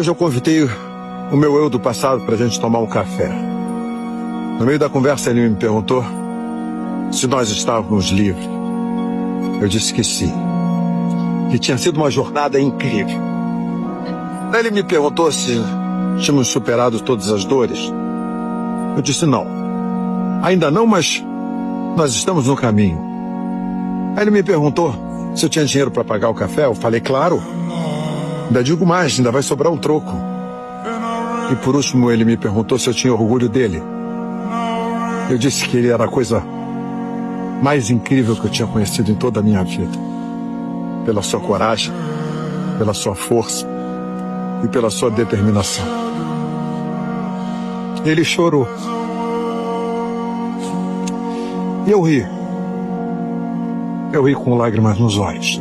Hoje eu convidei o meu eu do passado para a gente tomar um café. No meio da conversa ele me perguntou se nós estávamos livres. Eu disse que sim, que tinha sido uma jornada incrível. Daí ele me perguntou se tínhamos superado todas as dores. Eu disse não, ainda não, mas nós estamos no caminho. Aí ele me perguntou se eu tinha dinheiro para pagar o café. Eu falei, claro. Ainda digo mais, ainda vai sobrar um troco. E por último ele me perguntou se eu tinha orgulho dele. Eu disse que ele era a coisa mais incrível que eu tinha conhecido em toda a minha vida. Pela sua coragem, pela sua força e pela sua determinação. Ele chorou. E eu ri. Eu ri com lágrimas nos olhos.